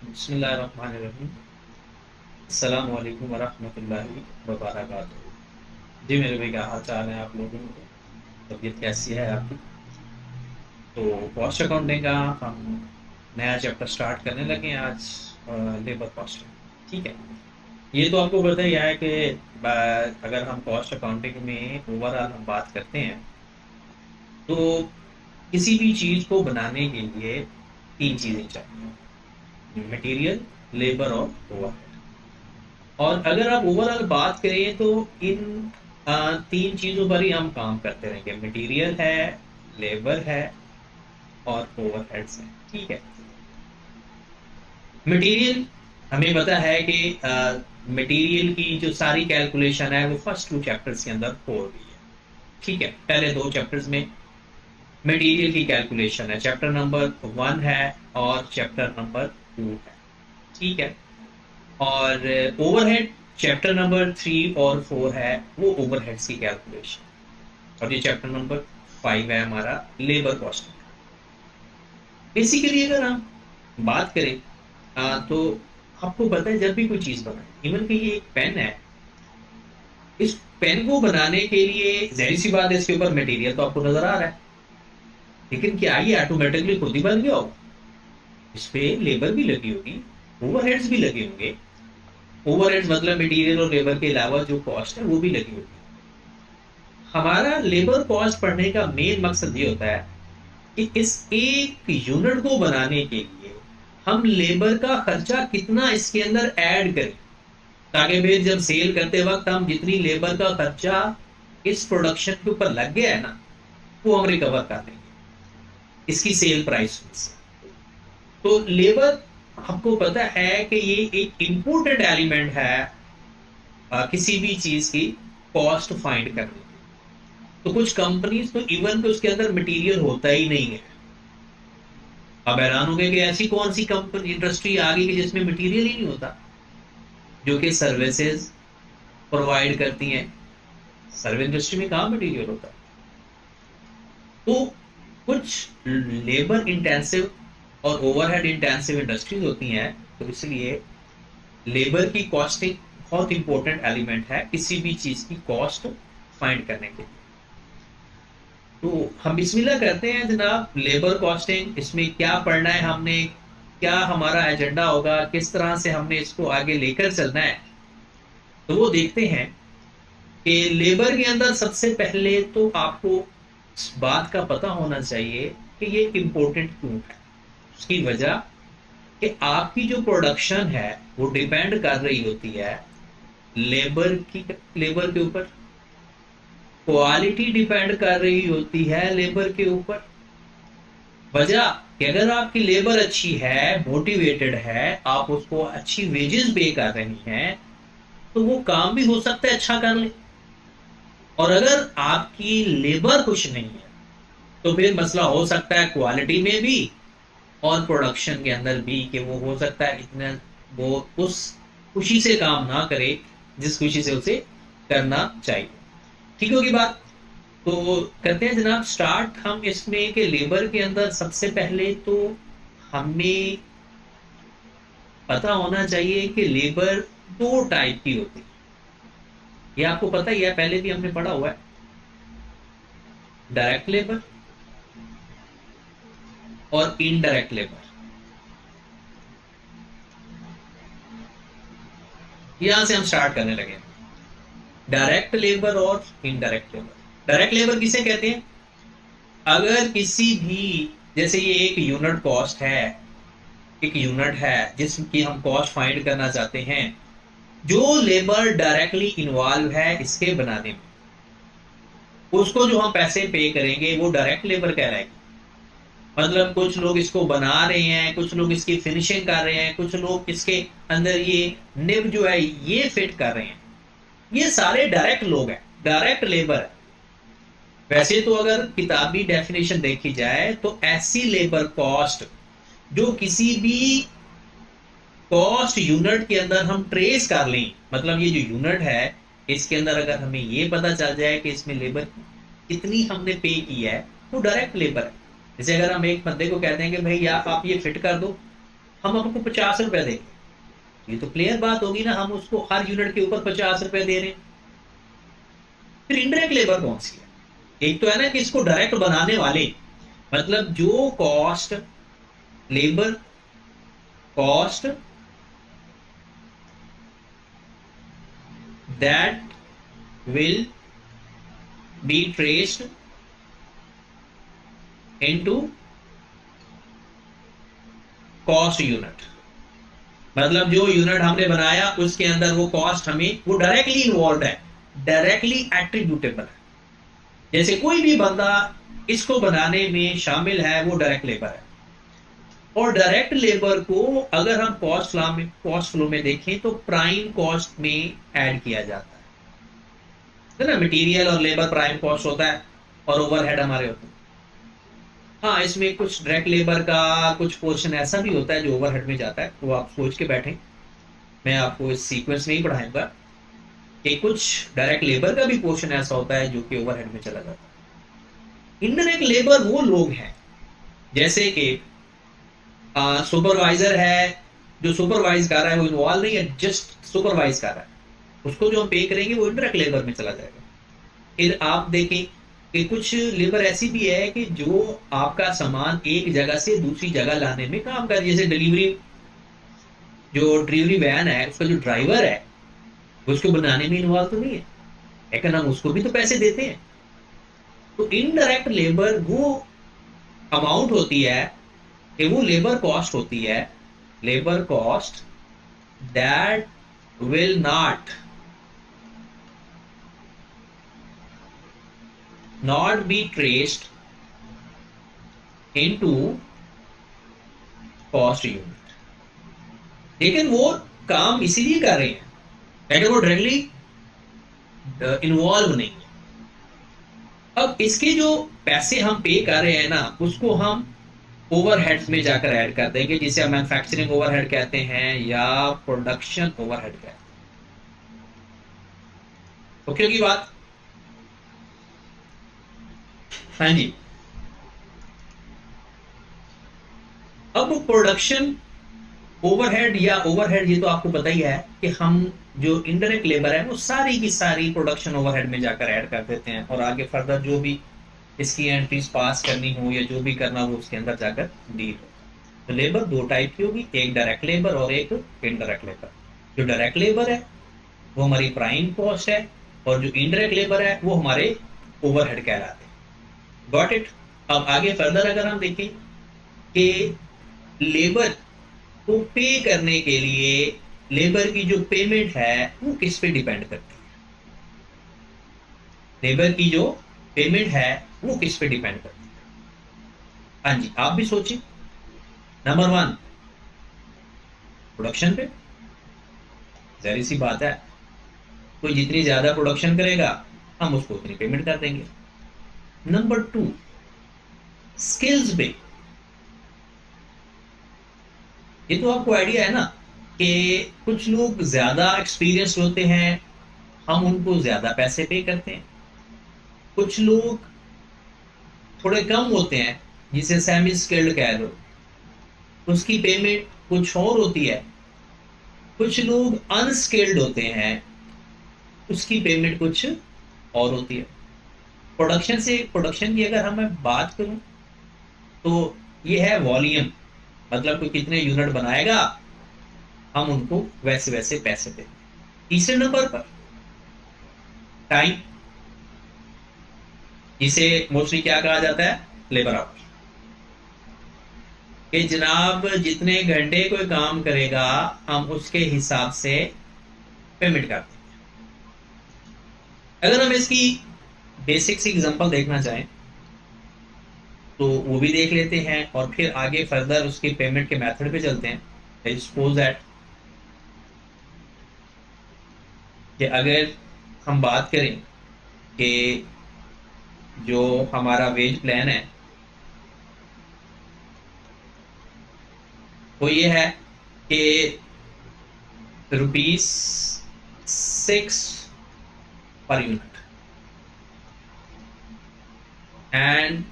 बिस्मिल्लाहिर्रहमानिर्रहीम। अस्सलाम वालेकुम वरहमतुल्लाहि वबरकातुहू। जी मेरे भाई, क्या हाल चाल है आप लोगों के? तबीयत कैसी है आपकी? तो कॉस्ट अकाउंटिंग का हम नया चैप्टर स्टार्ट करने लगे हैं आज। लेबर कॉस्टिंग, ठीक है। ये तो आपको पता ही है कि अगर हम कॉस्ट अकाउंटिंग में ओवरऑल हम बात करते हैं तो किसी भी चीज़ को बनाने के लिए तीन चीज़ें चाहिए: मटेरियल, लेबर और ओवरहेड। और अगर आप ओवरऑल बात करें तो इन तीन चीज़ों पर ही हम काम करते रहेंगे: मटेरियल है, लेबर है और ओवरहेड्स हैं, ठीक है। मटेरियल, हमें पता है कि मटेरियल की जो सारी कैलकुलेशन है वो फर्स्ट टू चैप्टर्स के अंदर हो रही है, ठीक है। पहले दो चैप्टर्स में मटेरियल की कैलकुलेशन है, चैप्टर नंबर 1 है और चैप्टर नंबर 2 है, ठीक है। और ओवरहेड चैप्टर नंबर 3 और 4 है, वो ओवरहेड्स की कैलकुलेशन। और ये चैप्टर नंबर 5 है हमारा, लेबर कॉस्टिंग। बेसिकली अगर हम बात करें तो आपको पता है जब भी कोई चीज बनाए, इवन कि ये एक पेन है, इस पेन को बनाने के लिए जाहिर सी बात है इसके ऊपर मटेरियल तो आपको नजर आ रहा है, लेकिन क्या ये ऑटोमेटिकली खुद ही बन गया होगा? इस पे लेबर भी लगी होगी, ओवरहेड्स भी लगे होंगे। ओवरहेड्स मतलब मटेरियल और लेबर के अलावा जो कॉस्ट है वो भी लगी होगी। हमारा लेबर कॉस्ट पढ़ने का मेन मकसद ये होता है कि इस एक यूनिट को बनाने के लिए हम लेबर का खर्चा कितना इसके अंदर ऐड करें, ताकि फिर जब सेल करते वक्त हम जितनी लेबर का खर्चा इस प्रोडक्शन के ऊपर लग गया है ना, वो हम रिकवर कर लेंगे इसकी सेल प्राइस में से। तो लेबर, आपको पता है कि ये एक इंपॉर्टेंट एलिमेंट है किसी भी चीज की कॉस्ट फाइंड करने में। तो कुछ कंपनीज तो इवन के उसके अंदर मटेरियल होता ही नहीं है। अब हैरान हो गए कि ऐसी कौन सी कंपनी इंडस्ट्री आ गई कि जिसमें मटेरियल ही नहीं होता, जो कि सर्विसेज प्रोवाइड करती हैं। सर्विस इंडस्ट्री में कहाँ मटेरियल होता है? तो कुछ लेबर इंटेंसिव और ओवरहेड इंटेंसिव इंडस्ट्रीज होती हैं, तो इसलिए लेबर की कॉस्टिंग बहुत इंपॉर्टेंट एलिमेंट है किसी भी चीज की कॉस्ट फाइंड करने के लिए। तो हम बिस्मिल्लाह करते हैं जनाब। लेबर कॉस्टिंग, इसमें क्या पढ़ना है हमने, क्या हमारा एजेंडा होगा, किस तरह से हमने इसको आगे लेकर चलना है, तो वो देखते हैं। कि लेबर के अंदर सबसे पहले तो आपको इस बात का पता होना चाहिए कि ये इम्पोर्टेंट क्यों है। उसकी वजह कि आपकी जो प्रोडक्शन है वो डिपेंड कर रही होती है लेबर के ऊपर। क्वालिटी डिपेंड कर रही होती है लेबर के ऊपर। वजह कि अगर आपकी लेबर अच्छी है, मोटिवेटेड है, आप उसको अच्छी वेजेस पे कर रही हैं, तो वो काम भी हो सकता है अच्छा कर ले। और अगर आपकी लेबर खुश नहीं है तो फिर मसला हो सकता है क्वालिटी में भी और प्रोडक्शन के अंदर भी, कि वो हो सकता है इतना वो उस खुशी से काम ना करे जिस खुशी से उसे करना चाहिए। ठीक होगी बात? तो करते हैं जनाब स्टार्ट हम इसमें कि लेबर के अंदर सबसे पहले तो हमें पता होना चाहिए कि लेबर दो टाइप की होती है। ये आपको पता ही है, पहले भी हमने पढ़ा हुआ है। डायरेक्ट लेबर और इनडायरेक्ट लेबर। यहां से हम स्टार्ट करने लगे। डायरेक्ट लेबर और इनडायरेक्ट लेबर। डायरेक्ट लेबर किसे कहते हैं? अगर किसी भी, जैसे ये एक यूनिट कॉस्ट है, एक यूनिट है जिसकी हम कॉस्ट फाइंड करना चाहते हैं, जो लेबर डायरेक्टली इन्वॉल्व है इसके बनाने में, उसको जो हम पैसे पे करेंगे वो डायरेक्ट लेबर कहलाएगी। मतलब कुछ लोग इसको बना रहे हैं, कुछ लोग इसकी फिनिशिंग कर रहे हैं, कुछ लोग इसके अंदर ये निब जो है ये फिट कर रहे हैं, ये सारे डायरेक्ट लोग हैं, डायरेक्ट लेबर है। वैसे तो अगर किताबी डेफिनेशन देखी जाए तो ऐसी लेबर कॉस्ट जो किसी भी कॉस्ट यूनिट के अंदर हम ट्रेस कर लें, मतलब ये जो यूनिट है इसके अंदर अगर हमें ये पता चल जाए कि इसमें लेबर कितनी हमने पे की है, वो डायरेक्ट लेबर है। जैसे अगर हम एक बंदे को कहते हैं कि भाई आप ये फिट कर दो, हम आपको 50 रुपए देंगे। ये तो क्लियर बात होगी ना, हम उसको हर यूनिट के ऊपर 50 रुपए दे रहे हैं। फिर इनडायरेक्ट लेबर कौन सी है? एक तो है ना कि इसको डायरेक्ट बनाने वाले, मतलब जो cost, labour cost that will be traced into cost unit. मतलब जो यूनिट हमने बनाया उसके अंदर वो कॉस्ट हमें, वो डायरेक्टली इन्वॉल्व है, डायरेक्टली एट्रीब्यूटेबल है। जैसे कोई भी बंदा इसको बनाने में शामिल है, वो डायरेक्ट लेबर है। और डायरेक्ट लेबर को अगर हम कॉस्ट फ्लो में देखें तो प्राइम कॉस्ट में ऐड किया जाता है ना। मटेरियल और लेबर प्राइम कॉस्ट होता है, और ओवरहेड हमारे होते हैं। हाँ, इसमें कुछ डायरेक्ट लेबर का कुछ पोर्शन ऐसा भी होता है जो ओवरहेड में जाता है, वो आप सोच के बैठें, मैं आपको इस सीक्वेंस में ही पढ़ाऊंगा कि कुछ डायरेक्ट लेबर का भी पोर्शन ऐसा होता है जो कि ओवरहेड में चला जाता है। इनडायरेक्ट लेबर वो लोग हैं, जैसे कि सुपरवाइजर है, जो सुपरवाइज कर रहा है वो इन्वॉल्व नहीं है, जस्ट सुपरवाइज कर रहा है, उसको जो हम पे करेंगे वो इनडायरेक्ट लेबर में चला जाएगा। फिर आप देखें कि कुछ लेबर ऐसी भी है कि जो आपका सामान एक जगह से दूसरी जगह लाने में काम कर, जैसे डिलीवरी, जो डिलीवरी वैन है उसका जो ड्राइवर है वो उसको बनाने में इन्वॉल्व तो नहीं है, लेकिन हम उसको भी तो पैसे देते हैं। तो इनडायरेक्ट लेबर वो अमाउंट होती है कि वो लेबर कॉस्ट होती है, labour cost that will not be traced into cost unit. लेकिन वो काम इसीलिए कर रहे हैं लेकिन वो डायरेक्टली इन्वॉल्व नहीं है। अब इसके जो पैसे हम पे कर रहे हैं ना, उसको हम ओवरहेड्स में जाकर ऐड कर देंगे, जिसे हम मैन्युफैक्चरिंग ओवरहेड कहते हैं या प्रोडक्शन ओवरहेड कहते हैं। ओके की बात? हाँ जी। अब प्रोडक्शन ओवरहेड या ओवरहेड, ये तो आपको पता ही है कि हम जो इनडायरेक्ट लेबर है वो सारी की सारी प्रोडक्शन ओवरहेड में जाकर ऐड कर देते हैं, और आगे फर्दर जो भी इसकी एंट्रीज पास करनी हो या जो भी करना हो उसके अंदर जाकर डील हो। तो लेबर दो टाइप की होगी, एक डायरेक्ट लेबर और एक इनडायरेक्ट लेबर। जो डायरेक्ट लेबर है वो हमारी प्राइम कॉस्ट है, और जो इनडायरेक्ट लेबर है वो हमारे ओवरहेड कहलाते हैं। Got it? अब आगे फर्दर अगर हम देखें कि लेबर को पे करने के लिए लेबर की जो पेमेंट है वो किस पे डिपेंड करती है? लेबर की जो पेमेंट है वो किस पे डिपेंड करती है? हाँ जी, आप भी सोचिए। नंबर वन, प्रोडक्शन पे। जाहिर सी बात है, कोई जितनी ज्यादा प्रोडक्शन करेगा हम उसको उतनी पेमेंट कर देंगे। नंबर टू, स्किल्स पे। ये तो आपको आइडिया है ना कि कुछ लोग ज्यादा एक्सपीरियंस होते हैं, हम उनको ज्यादा पैसे पे करते हैं। कुछ लोग थोड़े कम होते हैं, जिसे सेमी स्किल्ड कह लो, उसकी पेमेंट कुछ और होती है। कुछ लोग अनस्किल्ड होते हैं, उसकी पेमेंट कुछ और होती है। प्रोडक्शन की अगर हम मैं बात करूं तो ये है वॉल्यूम, मतलब कोई कितने यूनिट बनाएगा हम उनको वैसे वैसे पैसे देंगे। तीसरे नंबर पर टाइम, जिसे मोस्टली क्या कहा जाता है, लेबर आवर। कि जनाब जितने घंटे कोई काम करेगा हम उसके हिसाब से पेमेंट करते हैं। अगर हम इसकी बेसिक सी एग्जांपल देखना चाहें तो वो भी देख लेते हैं, और फिर आगे फर्दर उसकी पेमेंट के मेथड पे चलते हैं। सपोज दैट कि अगर हम बात करें कि जो हमारा वेज प्लान है वो ये है कि ₹6 per unit, and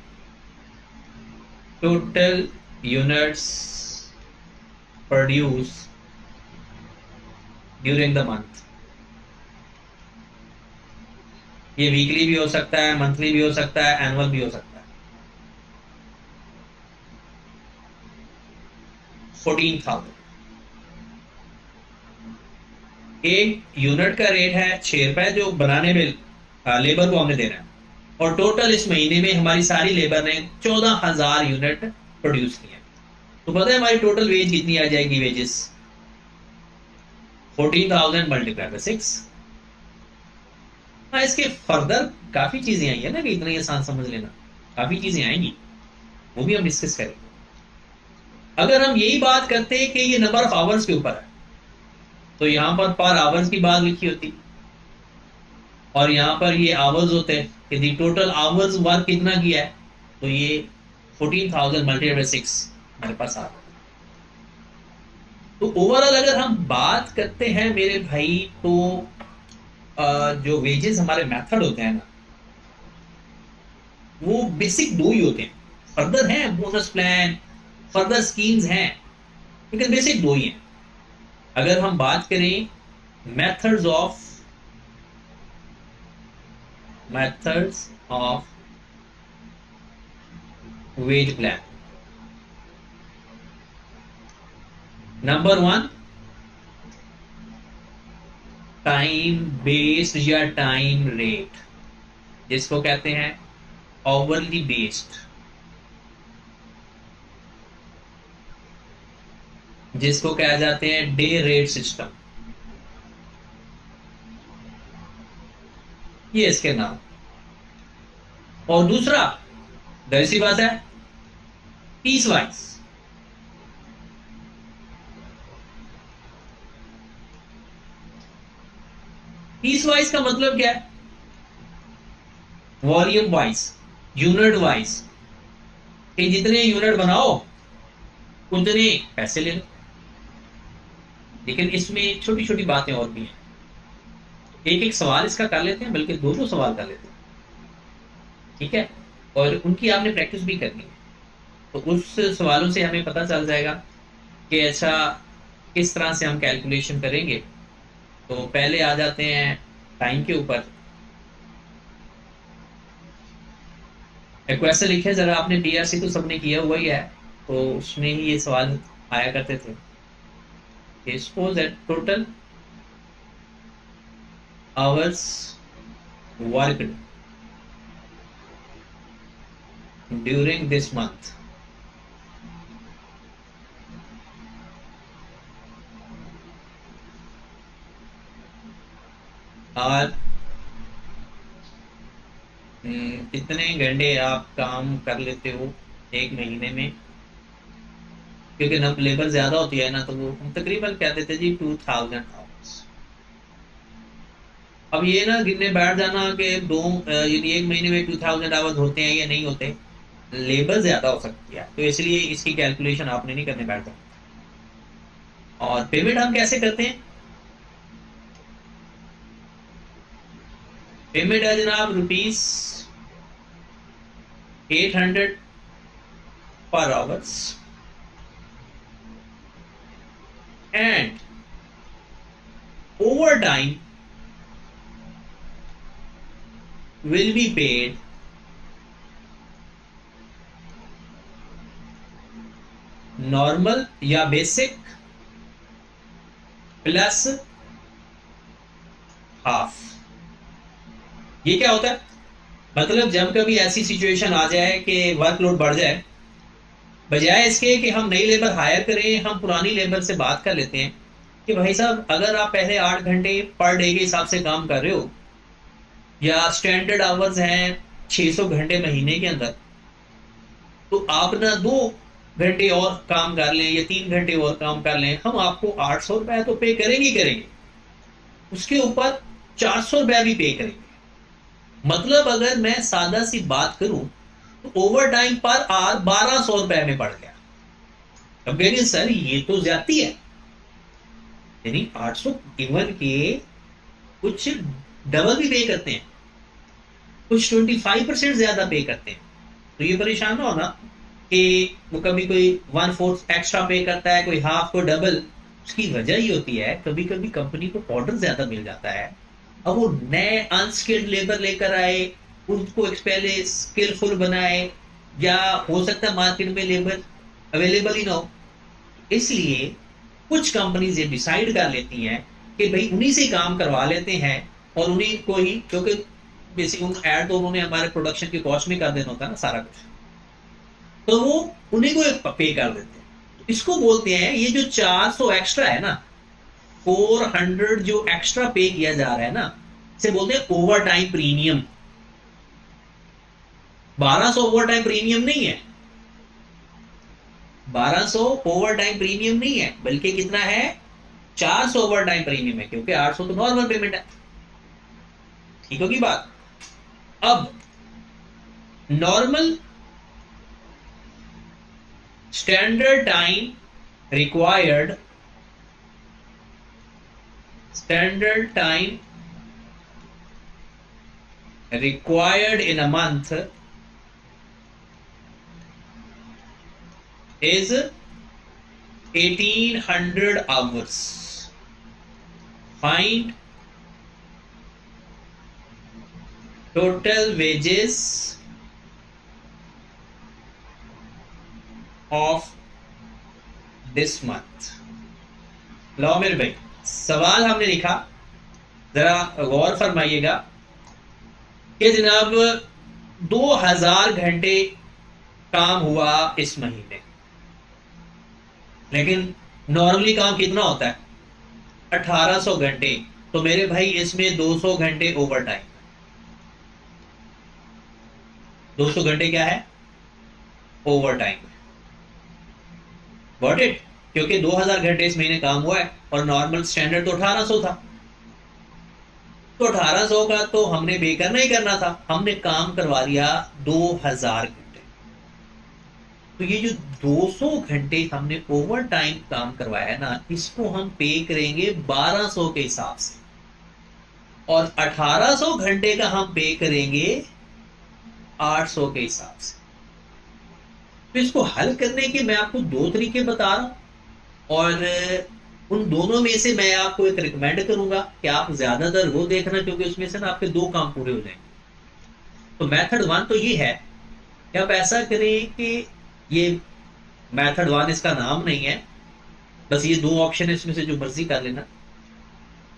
total units produce during the month. ये वीकली भी हो सकता है, मंथली भी हो सकता है, एनुअल भी हो सकता है। 14,000। एक यूनिट का रेट है 6 रुपए जो बनाने में लेबर को हमने देना है, और टोटल इस महीने में हमारी सारी लेबर ने 14,000 यूनिट प्रोड्यूस किए। तो पता है हमारी टोटल वेज कितनी आ जाएगी? Wages 14,000 multiply by 6। हाँ, इसके फर्दर काफी चीजें आई है ना कि इतना ही आसान समझ लेना, काफी चीजें आएंगी, वो भी हम डिस्कस करेंगे। अगर हम यही बात करते हैं कि ये नंबर ऑफ आवर्स के ऊपर है, तो यहां पर आवर्स की बात लिखी होती, और यहां पर ये आवर्स होते हैं कि दी टोटल आवर्स वर्क कितना किया है, तो ये 14,000 मल्टीप्लाई बाय 6 हमारे पास आ गया। तो ओवरऑल अगर हम बात करते हैं मेरे भाई, तो जो वेजेस हमारे मेथड होते हैं ना, वो बेसिक दो ही होते हैं। फर्दर हैं बोनस प्लान, फर्दर स्कीम्स हैं, लेकिन बेसिक दो ही हैं। अगर हम बात करें methods of ways plan, number 1 time based या टाइम रेट, जिसको कहते हैं आवरली बेस्ड, जिसको कहा जाते हैं डे रेट सिस्टम, ये इसके नाम। और दूसरा जाहिर सी बात है पीस वाइज। पीस वाइज का मतलब क्या है? वॉल्यूम वाइज, यूनिट वाइज, कि जितने यूनिट बनाओ उतने पैसे ले लो। लेकिन इसमें छोटी छोटी बातें और भी हैं, एक एक सवाल इसका कर लेते हैं, बल्कि दो दो सवाल कर लेते हैं, ठीक है? और उनकी आपने प्रैक्टिस भी करनी है, तो उस सवालों से हमें पता चल जाएगा कि ऐसा किस तरह से हम कैलकुलेशन करेंगे। तो पहले आ जाते हैं टाइम के ऊपर। क्वेश्चन लिखे जरा, आपने बीआरसी तो सबने किया हुआ ही है, तो उसमें ही ये सवाल आया करते थे। Suppose that total hours worked during this month और कितने घंटे आप काम कर लेते हो एक महीने में? क्योंकि ना लेबर ज्यादा होती है ना, तो वो हम तकरीबन कह देते हैं जी 2,000 आवर्स। अब ये ना गिनने बैठ जाना कि यानी एक महीने में 2,000 आवर्स होते हैं या नहीं होते, लेबर ज्यादा हो सकती है, तो इसलिए इसकी कैलकुलेशन आपने नहीं करने बैठ जाना। और पेमेंट हम कैसे करते हैं? पेमेंट है जनाब ₹800 पर hours, and over time will be paid normal या बेसिक प्लस हाफ। ये क्या होता है? मतलब जब कभी ऐसी सिचुएशन आ जाए कि वर्कलोड बढ़ जाए, बजाय इसके कि हम नई लेबर हायर करें, हम पुरानी लेबर से बात कर लेते हैं कि भाई साहब अगर आप पहले 8 घंटे पर डे के हिसाब से काम कर रहे हो, या स्टैंडर्ड आवर्स हैं 600 घंटे महीने के अंदर, तो आप ना 2 घंटे और काम कर लें या 3 घंटे और काम कर लें, हम आपको 800 रुपया तो पे करेंगे करेंगे, उसके ऊपर 400 रुपया भी पे करेंगे। मतलब अगर मैं सादा सी बात करूं, तो ओवर टाइम पर आवर 1,200 रुपए में पड़ गया। अब कहेंगे सर ये तो ज्यादा है, यानी 800 इवन के कुछ डबल भी पे करते हैं, कुछ 25% ज्यादा पे करते हैं, तो ये परेशान ना होना। कि वो कभी कोई 1/4 एक्स्ट्रा पे करता है, कोई हाफ, को डबल। उसकी वजह ये होती है कभी कभी कंपनी को ऑर्डर ज्यादा मिल जाता है, अब वो नए अनस्किल्ड लेबर लेकर आए, उनको पहले स्किलफुल बनाए, या हो सकता है मार्केट में लेबर अवेलेबल ही ना हो। इसलिए कुछ कंपनीज ये डिसाइड कर लेती हैं कि भाई उन्हीं से काम करवा लेते हैं, और उन्हीं को ही, क्योंकि बेसिक ऐड तो उन्होंने हमारे प्रोडक्शन की कॉस्ट में कर देना होता है ना सारा कुछ, तो वो उन्हीं को पे कर देते हैं। इसको बोलते हैं, ये जो 400 एक्स्ट्रा है ना, 400 जो एक्स्ट्रा पे किया जा रहा है ना, इसे बोलते हैं over time premium. 1200 over time premium नहीं है, 1200 ओवर टाइम प्रीमियम नहीं है, बल्कि कितना है, 400 ओवर टाइम प्रीमियम है, क्योंकि 800 तो नॉर्मल पेमेंट है। ठीक होगी बात। अब normal standard time required, standard time required in a month is 1800 hours. Find total wages of this month. लो मेरे भाई, सवाल हमने लिखा, जरा गौर फरमाइएगा कि जनाब 2000 घंटे काम हुआ इस महीने, लेकिन नॉर्मली काम कितना होता है, 1800 घंटे। तो मेरे भाई इसमें 200 घंटे ओवर टाइम, 200 घंटे क्या है, ओवर टाइम। Got it. क्योंकि 2000 घंटे इस महीने काम हुआ है, और नॉर्मल स्टैंडर्ड तो 1800 था, तो 1800 का तो हमने पे करना ही करना था, हमने काम करवा लिया 2000 घंटे। तो ये जो 200 घंटे हमने ओवर टाइम काम करवाया है ना, इसको हम पे करेंगे 1200 के हिसाब से, और 1800 घंटे का हम पे करेंगे 800 के हिसाब से। तो इसको हल करने के मैं आपको दो तरीके बता रहा हूं, और उन दोनों में से मैं आपको एक रिकमेंड करूंगा कि आप ज्यादातर वो देखना, क्योंकि उसमें से ना आपके दो काम पूरे हो जाएंगे। तो मेथड वन तो ये है कि आप ऐसा करें कि ये मेथड वन इसका नाम नहीं है, बस ये दो ऑप्शन है, इसमें से जो मर्जी कर लेना,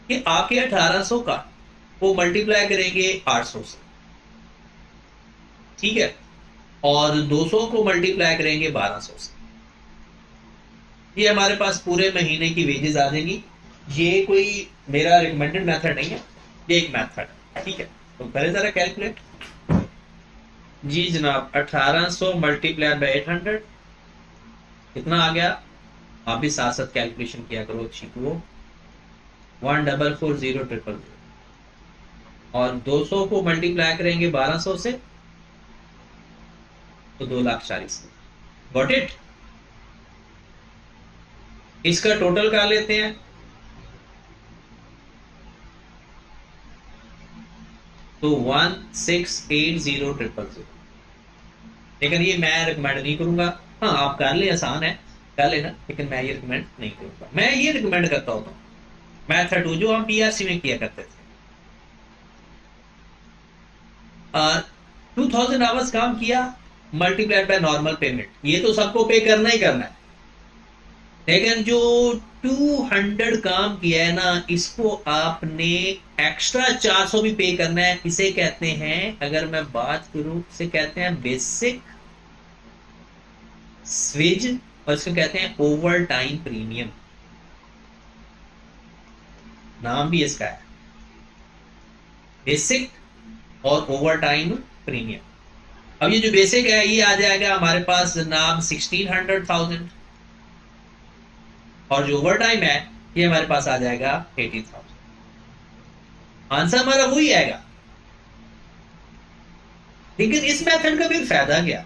कि आपके 1800 का वो मल्टीप्लाई करेंगे 800 से, ठीक है, और 200 को मल्टीप्लाई करेंगे 1200 से। ये हमारे पास पूरे महीने की वेजेस आ जाएंगी। ये कोई मेरा रिकमेंडेड मेथड नहीं है, ये एक मेथड है, ठीक है। तो करें जरा कैलकुलेट। जी जनाब, 1800 मल्टीप्लाई बाई 800 कितना आ गया, आप भी साथ साथ कैलकुलेशन किया करो, सीखो। 1440000, और 200 को मल्टीप्लाई करेंगे 1200 से, तो 2,40,000। Got it. इसका टोटल कर लेते हैं, तो 1680000। लेकिन ये मैं रिकमेंड नहीं करूंगा। हाँ आप कर ले, आसान है, कर लेना, लेकिन मैं ये रिकमेंड नहीं करूंगा। मैं ये रिकमेंड करता हूँ मेथड टू, जो हम पीआरसी में किया करते थे। 2000 आवर्स काम किया मल्टीप्लाइड बाय नॉर्मल पेमेंट, ये तो सबको पे करना ही करना है, लेकिन जो 200 काम किया है ना, इसको आपने एक्स्ट्रा 400 भी पे करना है। इसे कहते हैं, अगर मैं बात करूं, इसे कहते हैं बेसिक स्विज, और इसको कहते हैं ओवर टाइम प्रीमियम, नाम भी इसका है, बेसिक और ओवर टाइम प्रीमियम। अब ये जो बेसिक है, ये आ जाएगा हमारे पास जनाब 1600,000, और जो ओवर टाइम है ये हमारे पास आ जाएगा 80,000। आंसर हमारा वही आएगा। लेकिन इस मेथड का भी फायदा क्या,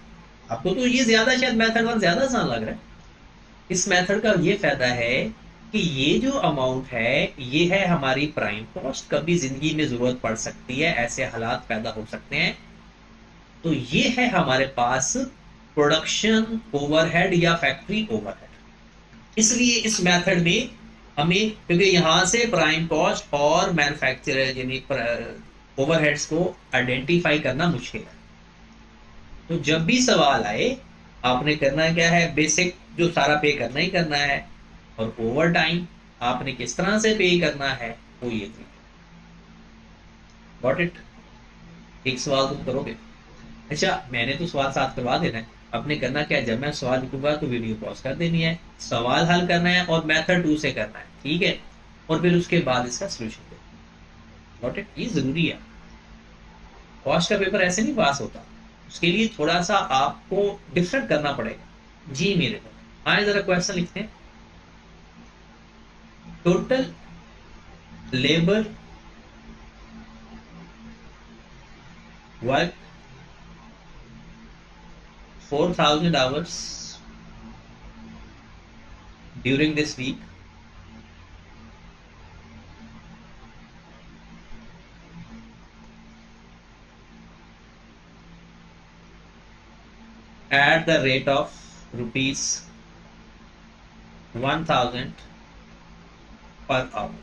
आपको तो ये ज्यादा शायद मेथड वन ज्यादा आसान लग रहा है। इस मेथड का ये फायदा है कि ये जो अमाउंट है, ये है हमारी प्राइम कॉस्ट, कभी जिंदगी में जरूरत पड़ सकती है, ऐसे हालात पैदा हो सकते हैं। तो ये है हमारे पास प्रोडक्शन ओवरहेड या फैक्ट्री ओवरहेड। इसलिए इस मेथड में हमें, क्योंकि यहां से प्राइम कॉस्ट और मैन्युफैक्चरर यानी ओवरहेड्स को आइडेंटिफाई करना मुश्किल है। तो जब भी सवाल आए, आपने करना क्या है, बेसिक जो सारा पे करना ही करना है, और ओवर टाइम आपने किस तरह से पे करना है वो ये थी। Got it? एक सवाल तुम करोगे। अच्छा, मैंने तो सवाल साथ करवा देना है। आपने करना क्या है, जब मैं सवाल लिखूंगा तो वीडियो पॉज कर देनी है, सवाल हल करना है और मेथड 2 से करना है, ठीक है? और फिर उसके बाद इसका सोल्यूशन देना। Got it? ये जरूरी है। कॉस्ट का पेपर ऐसे नहीं पास होता, उसके लिए थोड़ा सा आपको डिफरेंट करना पड़ेगा। जी मेरे को आए, जरा क्वेश्चन लिखते हैं। Total labour work 4,000 hours during this week. At the rate of rupees 1,000 per hour.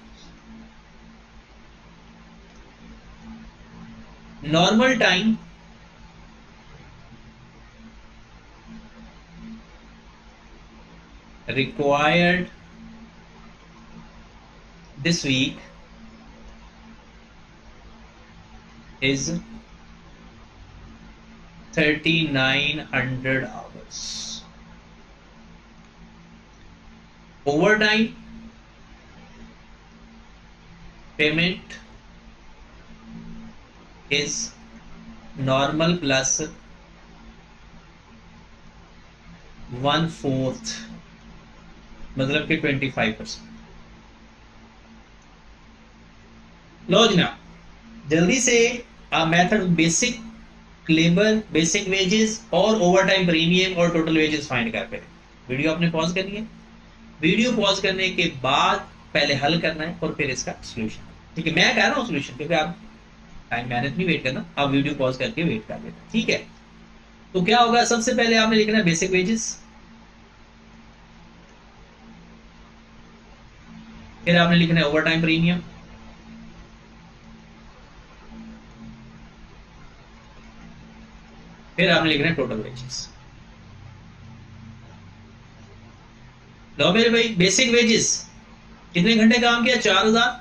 Normal time required this week is 3,900 hours. Overtime payment is normal plus 1/4, मतलब कि 25%। लो जनाब, जल्दी से आप method basic labour, basic wages और overtime premium और total wages find कर पे। वीडियो आपने पॉज करनी है। वीडियो पॉज करने के बाद पहले हल करना है और फिर इसका सोल्यूशन। ठीक है, मैं कह रहा हूँ सोल्यूशन, क्योंकि आप टाइम मैनेज नहीं वेट करना, आप वीडियो पॉज करके वेट कर लेना, ठीक है? तो क्या होगा, सबसे पहले आपने लिखना है बेसिक वेजेस, फिर आपने लिखना है ओवरटाइम प्रीमियम, फिर आपने लिखना है टोटल वेजेस। लो मेरे भाई, बेसिक वेजेस कितने घंटे काम किया, 4,000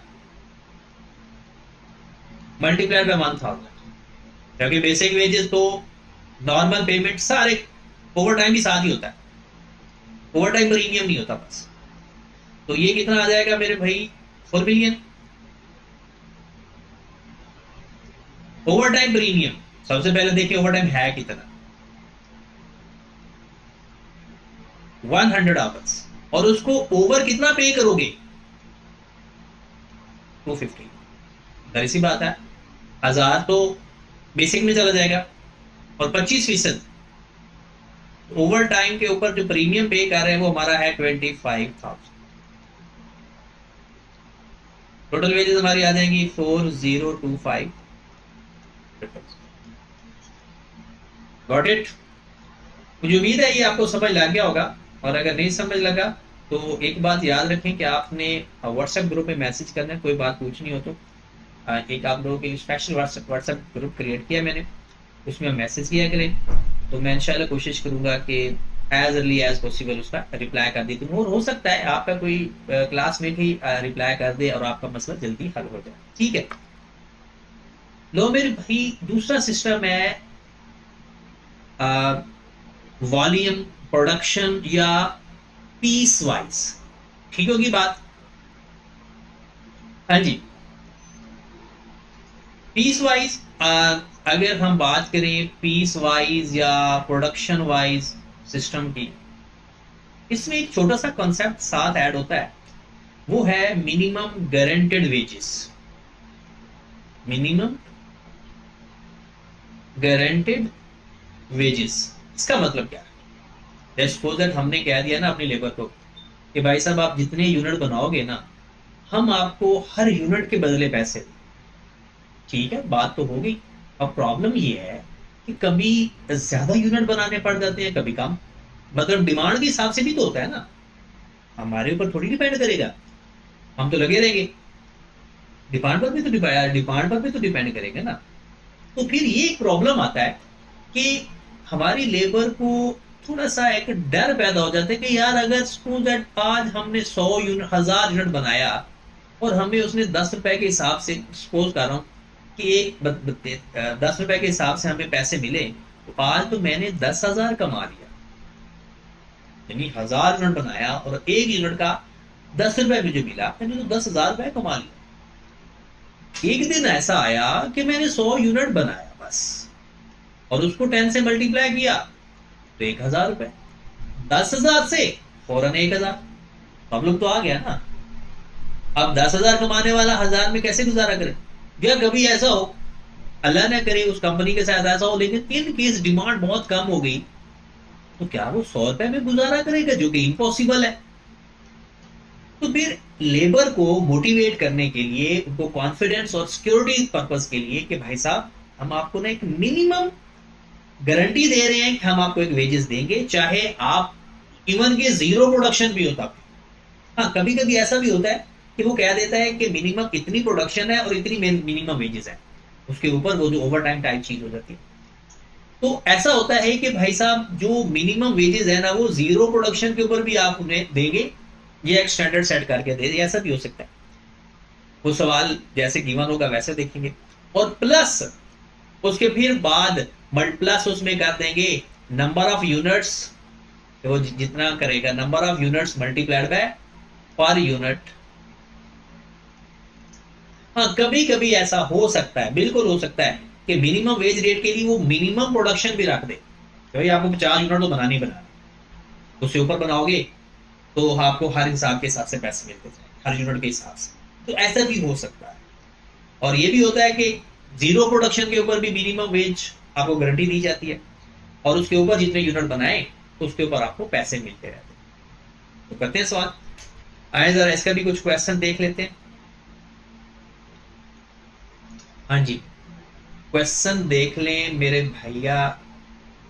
मल्टीप्लाई बाय 1,000, क्योंकि बेसिक वेजेस तो नॉर्मल पेमेंट सारे, ओवरटाइम भी साथ ही होता है, ओवरटाइम प्रीमियम नहीं होता बस। तो ये कितना आ जाएगा मेरे भाई, 4 बिलियन। ओवरटाइम प्रीमियम सबसे पहले देखिए ओवरटाइम है कितना, 100 आवर्स, और उसको ओवर कितना पे करोगे, 250। जाहिर सी बात है, 1000 तो बेसिक में चला जाएगा और 25% ओवर टाइम के ऊपर जो प्रीमियम पे कर रहे हैं वो हमारा है 25,000। टोटल वेजेस हमारी आ जाएंगी 4025। Got it? मुझे उम्मीद है ये आपको समझ लग गया होगा, और अगर नहीं समझ लगा तो एक बात याद रखें कि आपने व्हाट्सएप ग्रुप में मैसेज करना है, कोई बात पूछनी हो तो। एक आप लोगों के लिए स्पेशल व्हाट्सएप ग्रुप क्रिएट किया मैंने, उसमें मैसेज किया करें, तो मैं इंशाल्लाह कोशिश करूंगा कि एज अर्ली एज पॉसिबल उसका रिप्लाई कर देती हूँ। और हो सकता है आपका कोई क्लासमेट ही रिप्लाई कर दे और आपका मसला जल्दी हल हो जाए, ठीक है? लो मेरे भाई, दूसरा सिस्टम है वॉल्यूम प्रोडक्शन या पीस वाइज। ठीक होगी बात? हाँ जी, पीस वाइज। अगर हम बात करें पीस वाइज या प्रोडक्शन वाइज सिस्टम की, इसमें एक छोटा सा कॉन्सेप्ट साथ ऐड होता है, वो है minimum guaranteed wages. Minimum guaranteed wages, इसका मतलब क्या है? सपोज दैट हमने कह दिया ना अपनी लेबर को कि भाई साहब आप जितने यूनिट बनाओगे ना, हम आपको हर यूनिट के बदले पैसे दें। ठीक है, बात तो हो गई। अब प्रॉब्लम ये है कि कभी ज्यादा यूनिट बनाने पड़ जाते हैं, कभी कम। मतलब डिमांड के हिसाब से भी तो होता है ना, हमारे ऊपर थोड़ी डिपेंड करेगा, हम तो लगे रहेंगे। डिमांड पर भी तो डिपेंड करेंगे ना। तो फिर ये एक प्रॉब्लम आता है कि हमारी लेबर को थोड़ा सा एक डर पैदा हो जाता है कि यार अगर सपोज दैट आज हमने 100 यूनिट 1000 यूनिट बनाया और हमें उसने 10 रुपए के हिसाब से, सपोज कर रहा हूँ कि 10 रुपए के हिसाब से हमें पैसे मिले, तो आज तो मैंने 10,000 कमा लिया। यानी 1000 यूनिट बनाया और एक यूनिट का 10 रुपए मुझे मिला, मैंने तो 10,000 रुपए कमा लिया। एक दिन ऐसा आया कि मैंने 100 यूनिट बनाया बस, और उसको 10 से मल्टीप्लाई किया तो 1,000 रुपए, 10,000 से फौरन 1,000, प्रॉब्लम तो आ गया ना। अब 10,000 कमाने वाला 1000 में कैसे गुजारा करे? या कभी ऐसा हो, अल्लाह ना करे उस कंपनी के साथ ऐसा हो, लेकिन इन केस डिमांड बहुत कम हो गई, तो क्या वो 100 रुपए में गुजारा करेगा, जो कि इम्पॉसिबल है। तो फिर लेबर को मोटिवेट करने के लिए, उनको कॉन्फिडेंस और सिक्योरिटी पर्पस के लिए कि भाई साहब हम आपको ना एक मिनिमम गारंटी दे रहे हैं कि हम आपको एक वेजेस देंगे, चाहे आप इवन के जीरो प्रोडक्शन भी होता है। हाँ, कभी कभी ऐसा भी होता है कि वो कह देता है कि मिनिमम इतनी प्रोडक्शन है और इतनी मिनिमम वेजेस है, उसके ऊपर वो जो ओवर टाइम टाइप चीज हो जाती है। तो ऐसा होता है कि भाई साहब जो मिनिमम वेजेस है ना, वो जीरो प्रोडक्शन के ऊपर भी आप उन्हें देंगे, ये एक स्टैंडर्ड सेट करके दे, ऐसा भी हो सकता है। वो सवाल जैसे गिवन होगा वैसे देखेंगे। और प्लस उसके फिर बाद प्लस उसमें कर देंगे नंबर ऑफ यूनिट्स, वो जितना करेगा number of units multiplied by per unit. हाँ, कभी कभी ऐसा हो सकता है, बिल्कुल हो सकता है कि मिनिमम वेज रेट के लिए वो मिनिमम प्रोडक्शन भी रख दे, भाई आपको 50 यूनिट तो बनानी बनाना, उससे ऊपर बनाओगे तो आपको हर हिसाब के हिसाब से पैसे मिलते जाए, हर यूनिट के हिसाब से। तो ऐसा भी हो सकता है। और ये भी होता है कि जीरो प्रोडक्शन के ऊपर भी मिनिमम वेज आपको गारंटी दी जाती है, और उसके ऊपर जितने यूनिट बनाए उसके ऊपर आपको पैसे मिलते रहते हैं। तो करते हैं सवाल, आए जरा इसका भी कुछ क्वेश्चन देख लेते हैं। हाँ जी, क्वेश्चन देख लें मेरे भैया।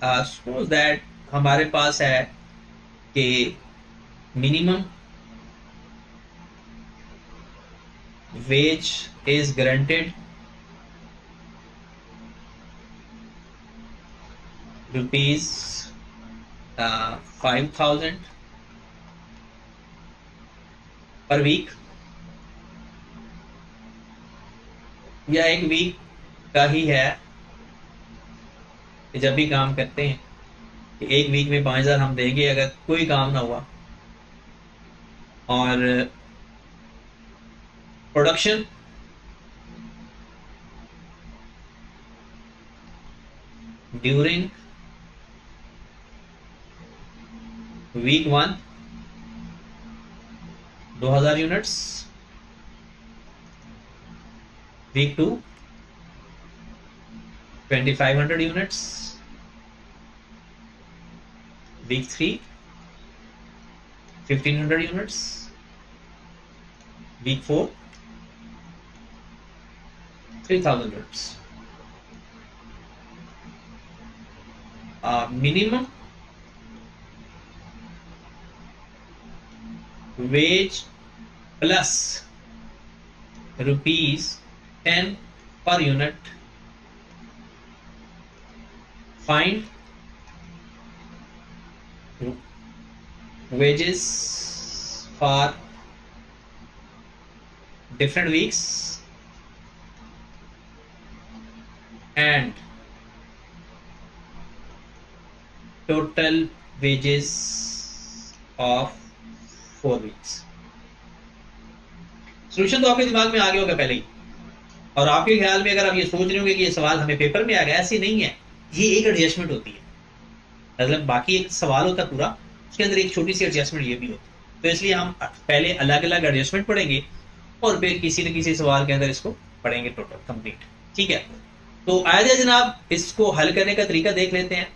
सपोज दैट हमारे पास है कि minimum wage is guaranteed rupees 5,000 per week, या एक वीक का ही है कि जब भी काम करते हैं कि एक वीक में 5,000 हम देंगे अगर कोई काम ना हुआ। और production during week 1 2,000 units, week 2 2,500 units, week 3 1,500 units, week 4 3,000 units. Minimum wage plus ₹10 per unit, find wages for different weeks and total wages of 4 weeks। Solution तो आपके दिमाग में आ गया होगा पहले ही, और आपके ख्याल में अगर आप ये सोच रहे होंगे कि ये सवाल हमें पेपर में आ गया, ऐसी नहीं है, ये एक एडजस्टमेंट होती है। मतलब बाकी एक सवाल होता है पूरा, उसके अंदर एक छोटी सी एडजस्टमेंट ये भी होती है। तो इसलिए हम पहले अलग अलग एडजस्टमेंट पढ़ेंगे और फिर किसी न किसी सवाल के अंदर इसको पढ़ेंगे टोटल कंप्लीट। ठीक है, तो आया जनाब, इसको हल करने का तरीका देख लेते हैं।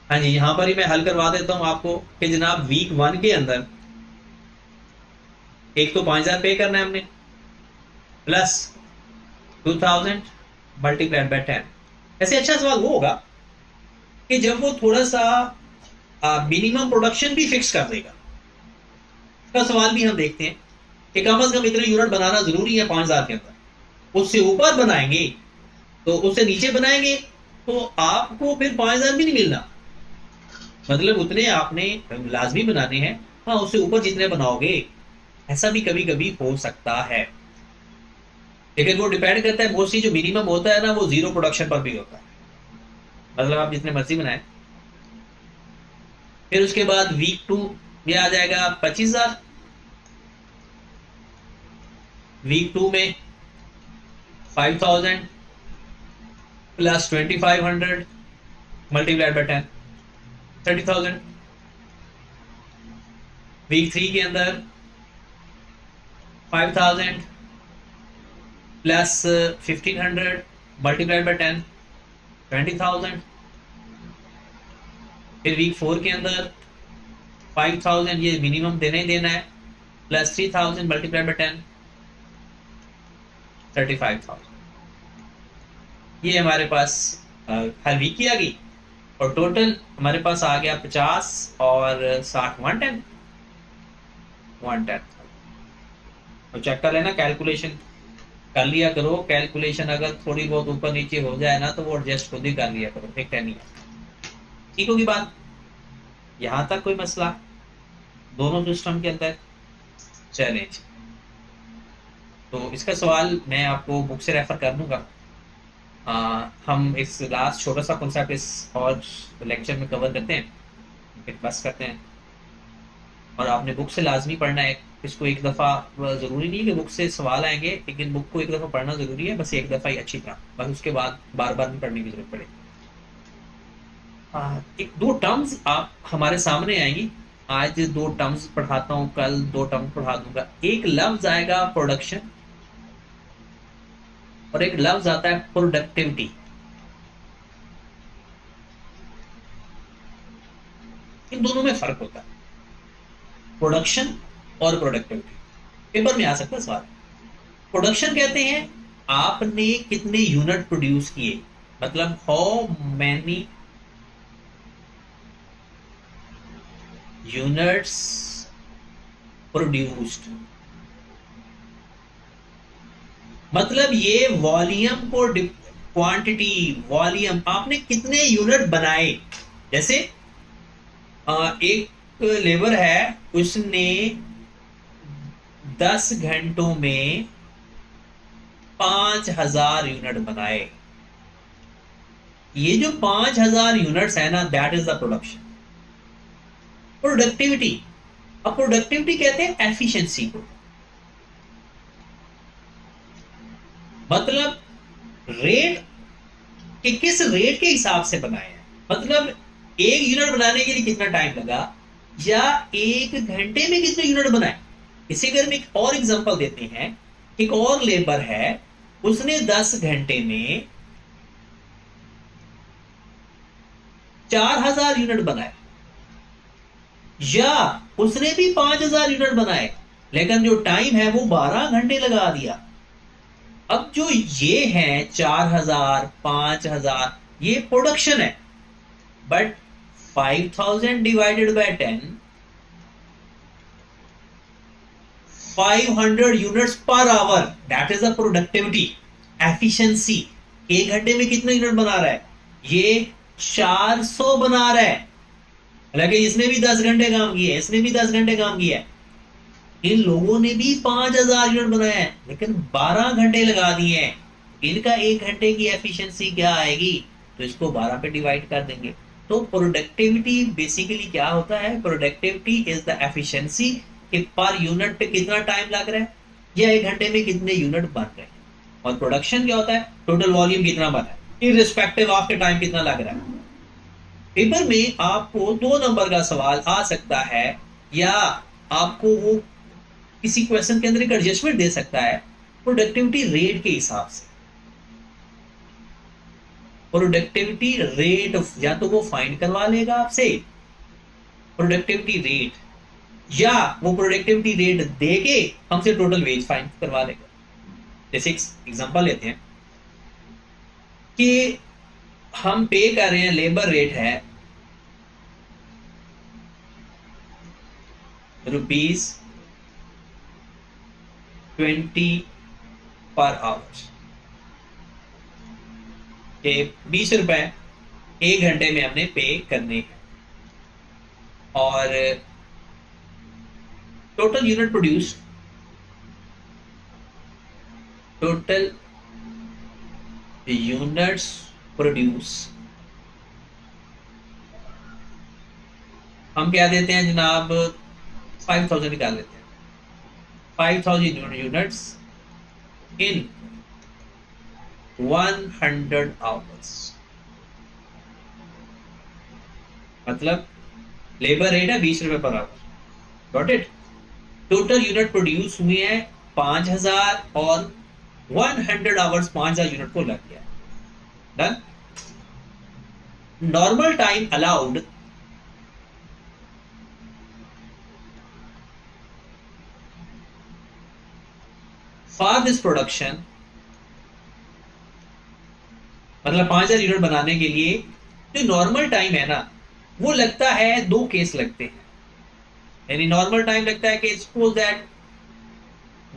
हाँ जी, यहां पर ही मैं हल करवा देता हूं आपको कि जनाब वीक 1 के अंदर एक तो 5,000 पे करना है हमने, प्लस 2000 मल्टीप्लाइड बाय 10। ऐसे अच्छा सवाल वो होगा कि जब वो थोड़ा सा मिनिमम प्रोडक्शन भी फिक्स कर देगा। का सवाल भी हम देखते हैं कि कम से कम इतने यूनिट बनाना जरूरी है 5000 के अंदर। उससे ऊपर बनाएंगे तो उससे नीचे बनाएंगे तो आपको फिर 5000 भी नहीं मिलना। मतलब उतने आपने लाजमी बनाने हैं। हाँ, उससे ऊपर जितने बनाओगे ऐसा भी कभी कभी हो सकता है, लेकिन वो डिपेंड करता है। मोस्टली जो मिनिमम होता है ना वो जीरो प्रोडक्शन पर भी होता है। मतलब आप जितने मर्जी बनाए। फिर उसके बाद वीक 2 ये आ जाएगा 25,000। वीक 2 में 5,000 प्लस 2,500 मल्टीप्लाइड बाय 10, 30,000। वीक 3 के अंदर 5,000 प्लस 1,500 मल्टीप्लाइड बाय 10, 20,000। फिर वीक 4 के अंदर 5,000 ये मिनिमम देना ही देना है, प्लस 3,000 मल्टीप्लाइड बाय 10, 35,000। ये हमारे पास हर वीक की आ गई और टोटल हमारे पास आ गया 50 और 60 110। 110 तो चेक कर लेना, कैलकुलेशन कर लिया करो। कैलकुलेशन अगर थोड़ी बहुत ऊपर नीचे हो जाए ना तो वो एडजस्ट खुद ही कर लिया करो, ठीक है? नहीं ठीक होगी बात। यहां तक कोई मसला दोनों सिस्टम के अंदर? चैलेंज तो इसका सवाल मैं आपको बुक से रेफर कर दूंगा। हम इस लास्ट छोटा सा कॉन्सेप्ट इस और लेक्चर में कवर करते हैं, फिर बस करते हैं। और आपने बुक से लाजमी पढ़ना है इसको एक दफ़ा। ज़रूरी नहीं है कि बुक से सवाल आएंगे, लेकिन बुक को एक दफ़ा पढ़ना ज़रूरी है, बस एक दफ़ा ही अच्छी तरह, बस उसके बाद बार बार नहीं पढ़ने की जरूरत पड़ेगी। एक दो टर्म्स आप हमारे सामने आएंगी। आज दो टर्म्स पढ़ाता हूँ, कल दो टर्म्स पढ़ा दूंगा। एक लफ्ज आएगा प्रोडक्शन और एक लफ्ज आता है प्रोडक्टिविटी। इन दोनों में फर्क होता है, प्रोडक्शन और प्रोडक्टिविटी। पेपर में आ सकता है सवाल। प्रोडक्शन कहते हैं आपने कितने यूनिट प्रोड्यूस किए, मतलब हाउ मैनी यूनिट्स प्रोड्यूस्ड। मतलब ये वॉल्यूम को क्वांटिटी, वॉल्यूम आपने कितने यूनिट बनाए। जैसे एक लेबर है, उसने 10 घंटों में 5,000 यूनिट बनाए। ये जो 5,000 यूनिट्स है ना, that is the production. Productivity, अब प्रोडक्टिविटी कहते हैं एफिशिएंसी को। मतलब रेट कि किस रेट के हिसाब से बनाए हैं। मतलब एक यूनिट बनाने के लिए कितना टाइम लगा, या एक घंटे में कितने यूनिट बनाए। इसी घर में एक और एग्जांपल देते हैं। एक और लेबर है, उसने 10 घंटे में 4,000 यूनिट बनाए, या उसने भी 5,000 यूनिट बनाए, लेकिन जो टाइम है वो 12 घंटे लगा दिया। अब जो ये है 4,000 5,000 ये प्रोडक्शन है, but 5,000 divided by 10, 500 units per hour, that is the productivity, efficiency. एक घंटे में कितने यूनिट बना रहा है, ये 400 बना रहा है। हालांकि इसने भी 10 घंटे काम किया, इसने भी 10 घंटे काम किया है। इन लोगों ने भी 5,000 यूनिट बनाया है, लेकिन 12 घंटे लगा दिए हैं। इनका एक घंटे की एफिशिएंसी क्या आएगी, तो इसको 12 पे डिवाइड कर देंगे। तो प्रोडक्टिविटी बेसिकली क्या होता है, प्रोडक्टिविटी इज द एफिशिएंसी कि पर यूनिट पे कितना टाइम लग रहा है, या एक घंटे में कितने यूनिट बन रहे हैं। और प्रोडक्शन क्या होता है, टोटल वॉल्यूम कितना बना है, इररिस्पेक्टिव ऑफ के टाइम कितना लग रहा है। पेपर में आपको 2 नंबर का सवाल आ सकता है, या आपको वो किसी क्वेश्चन के अंदर एक एडजस्टमेंट दे सकता है प्रोडक्टिविटी रेट के हिसाब से। प्रोडक्टिविटी रेट या तो वो फाइंड करवा लेगा आपसे प्रोडक्टिविटी रेट, या वो प्रोडक्टिविटी रेट देके हमसे टोटल वेज फाइंड करवा लेगा। जैसे एक एग्जांपल लेते हैं, कि हम पे कर रहे हैं, लेबर रेट है ₹20 पर आवर, के 20 रुपए 1 घंटे में हमने पे करने हैं। और total unit produce, total units produce हम क्या देते हैं जनाब, 5000 निकाल लेते हैं। 5000 यूनिट्स इन 100 आवर्स, मतलब लेबर रेट है 20 रुपए per hour. Got it. Total unit produce हुए हैं 5000 और 100 आवर्स 5000 यूनिट को लग गया। Done. Normal time allowed for this production, मतलब 5000 यूनिट बनाने के लिए जो नॉर्मल टाइम है ना, वो लगता है, 2 केस लगते हैं। यानी नॉर्मल टाइम लगता है कि सपोज दैट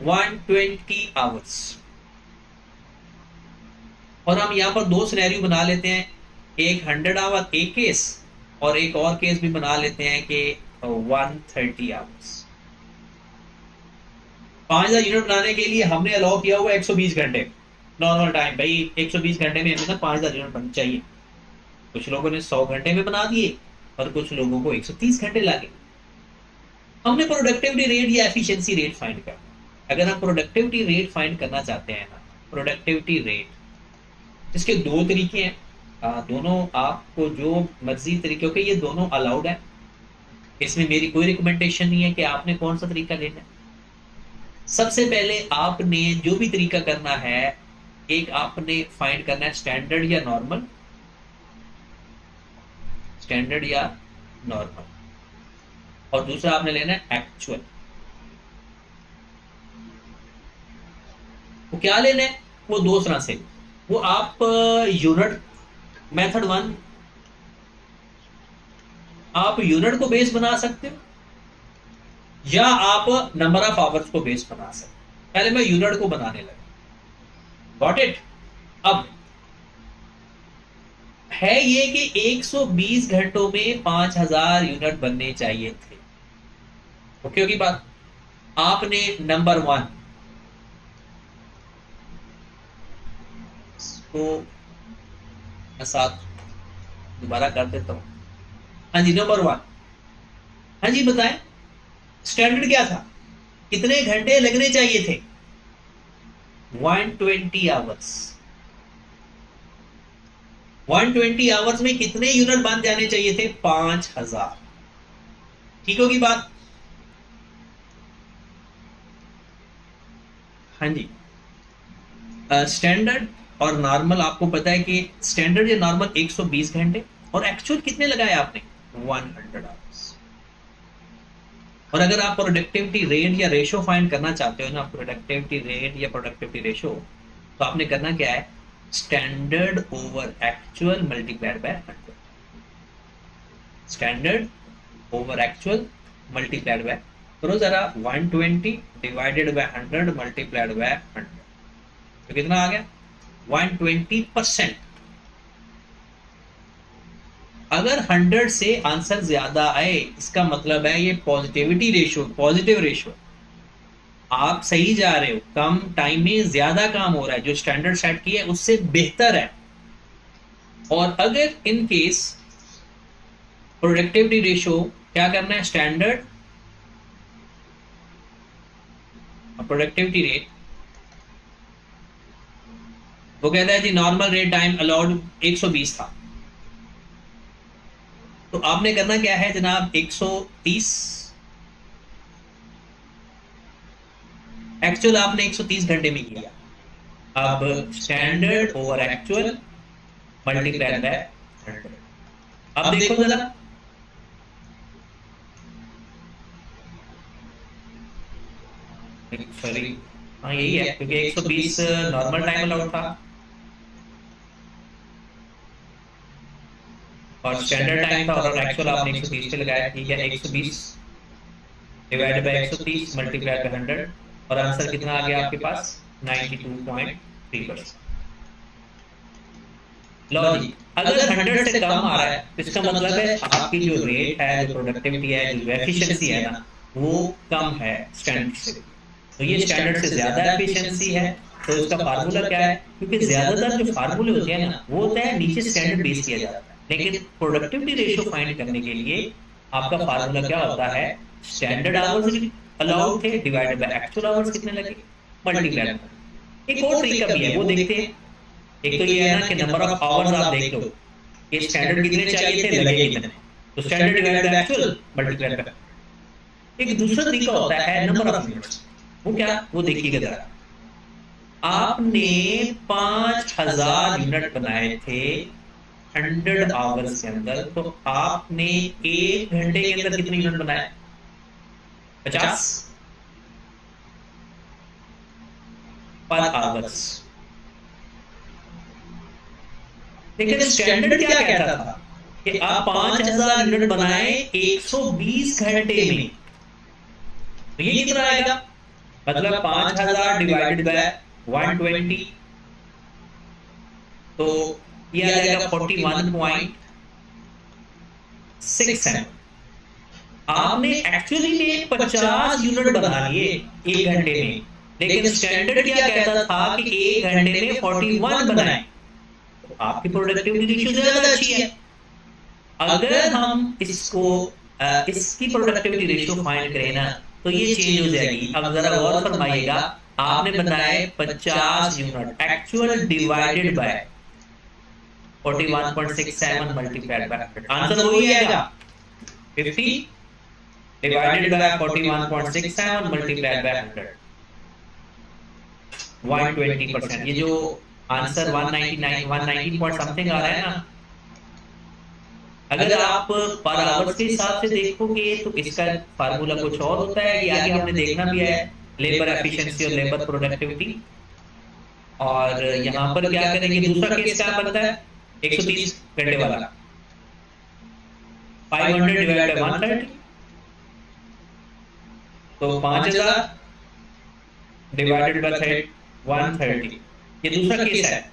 120 आवर्स, और हम यहां पर 2 सिनेरियो बना लेते हैं, एक 100 आवर एक केस, और एक और केस भी बना लेते हैं कि 130 आवर्स। 5000 यूनिट बनाने के लिए हमने अलाउ किया हुआ 120 घंटे नॉर्मल टाइम। भाई 120 घंटे में हमें 5000 यूनिट बननी चाहिए। कुछ लोगों ने 100 घंटे में बना दिए और कुछ लोगों को 130 घंटे लगे। हमने प्रोडक्टिविटी रेट या एफिशिएंसी रेट फाइंड करना। अगर हम प्रोडक्टिविटी रेट फाइंड करना चाहते हैं ना, प्रोडक्टिविटी रेट, इसके 2 तरीके हैं। दोनों आपको जो मर्जी तरीके के, ये दोनों अलाउड है, इसमें मेरी कोई रिकमेंडेशन नहीं है कि आपने कौन सा तरीका लेना है। सबसे पहले आपने जो भी तरीका करना है, एक आपने फाइंड करना है स्टैंडर्ड या नॉर्मल, स्टैंडर्ड या नॉर्मल, और दूसरा आपने लेना है एक्चुअल। वो क्या लेना है, वो 2 तरह से। वो आप यूनिट, मेथड 1, आप यूनिट को बेस बना सकते हो, या आप नंबर ऑफ आवर्स को बेस बना सकते हो। पहले मैं यूनिट को बनाने लगा। Got it. अब है ये कि 120 घंटों में 5000 यूनिट बनने चाहिए थे। ओके होगी बात। आपने नंबर 1 को साथ दोबारा कर देता हूं। हाँ जी, नंबर 1। हाँ जी बताएं, स्टैंडर्ड क्या था, कितने घंटे लगने चाहिए थे? 120 आवर्स। 120 आवर्स में कितने यूनिट बन जाने चाहिए थे? 5000। ठीक होगी बात। हाँ जी। स्टैंडर्ड और नॉर्मल आपको पता है कि स्टैंडर्ड या नॉर्मल 120 घंटे, और एक्चुअल कितने लगाए आपने? 100 आवर्स। और अगर आप प्रोडक्टिविटी रेट या रेशो फाइंड करना चाहते हो ना, प्रोडक्टिविटी रेट या प्रोडक्टिविटी रेशो, तो आपने करना क्या है, standard over actual multiplied by 100। Standard over actual multiplied by, करो जरा, 120 डिवाइडेड बाय 100 मल्टीप्लाइड बाय 100, तो कितना आ गया? 120%। अगर 100 से आंसर ज्यादा आए, इसका मतलब है ये पॉजिटिविटी रेशियो, पॉजिटिव रेशियो, आप सही जा रहे हो, कम टाइम में ज्यादा काम हो रहा है, जो स्टैंडर्ड सेट किया है उससे बेहतर है। और अगर इन केस प्रोडक्टिविटी रेशियो, क्या करना है, स्टैंडर्ड प्रोडक्टिविटी रेट, वो कहता है जी नॉर्मल रेट टाइम अलाउड 120 था, तो आपने करना क्या है जनाब, 130, एक्चुअल आपने 130 घंटे में किया। अब standard over actual multiplied by 100। अब देखो जरा, सॉरी, हाँ यही है, क्योंकि 120 नॉर्मल टाइम अलाउड था। और स्टैंडर्ड टाइम था और एक्चुअल आपने 130 पे लगाया, ठीक है। 120 डिवाइडेड बाय 130 मल्टीप्लाई बाय 100 और आंसर कितना आ गया आपके पास? 92.3%। लो जी, अगर 100 से कम आ रहा है तो इसका मतलब है आपकी जो रेट है, जो प्रोडक्टिविटी है, जो एफिशिएंसी है ना, वो कम है स्टैंडर्ड से। तो ये स्टैंडर्ड से ज्यादा एफिशिएंसी है। तो इसका फार्मूला क्या है? क्योंकि ज्यादातर जो फार्मूले होते हैं ना, वो होता है नीचे स्टैंडर्ड बेस किया जाता है, लेकिन प्रोडक्टिविटी रेशियो फाइंड करने के लिए आपका फार्मूला क्या होता है? स्टैंडर्ड आवर्स अलाउड थे डिवाइडेड बाय एक्चुअल आवर्स कितने लगे, मल्टीप्लाई। एक और तरीका भी है, वो देखते हैं। एक तो ये है ना कि नंबर ऑफ आवर्स आप देख लो, ये स्टैंडर्ड कितने चाहिए थे, लगे कितने। तो standard divide by actual multiply by. एक दूसरा तरीका होता है नंबर ऑफ यूनिट्स। वो क्या? वो देखिएगा जरा। आपने 5000 यूनिट बनाए थे 100 आवर्स के अंदर, तो आपने 1 घंटे के अंदर कितने यूनिट बनाए? 50 पर आवर्स। लेकिन स्टैंडर्ड क्या कहता था कि आप 5000 यूनिट बनाए 120 घंटे में। तो ये कितना आएगा? मतलब 5000 डिवाइडेड बाय 120, तो ये आ जाएगा 41.67। आपने एक्चुअली में 50 यूनिट बना लिए 1 घंटे में, लेकिन स्टैंडर्ड क्या कहता था कि 1 घंटे में 41 बनाए। तो आपकी प्रोडक्टिविटी रेशियो ज्यादा अच्छी है। अगर हम इसको इसकी प्रोडक्टिविटी रेशियो फाइंड करें ना, तो ये चेंज हो जाएगी। अब जरा गौर फरमाइएगा, आपने बनाए 50 unit actual divided by 41.67 multiplied by 100, answer वही आएगा 50 डिवाइडेड बाय 41.67 मल्टीप्लाइड बाय 100, 120%। ये जो आंसर 199 190 पॉइंट समथिंग आ रहा है ना, अगर आप पर आवर्स के हिसाब से देखोगे तो इसका फार्मूला कुछ और होता है। ये आगे हमने देखना भी है, लेबर एफिशिएंसी और लेबर प्रोडक्टिविटी। और यहाँ पर क्या करेंगे, दूसरा केस क्या बनता है? 130 घंटे वाला 500 डिवाइड बाय 130, तो 5000 डिवाइडेड बाय 130। ये दूसरा केस है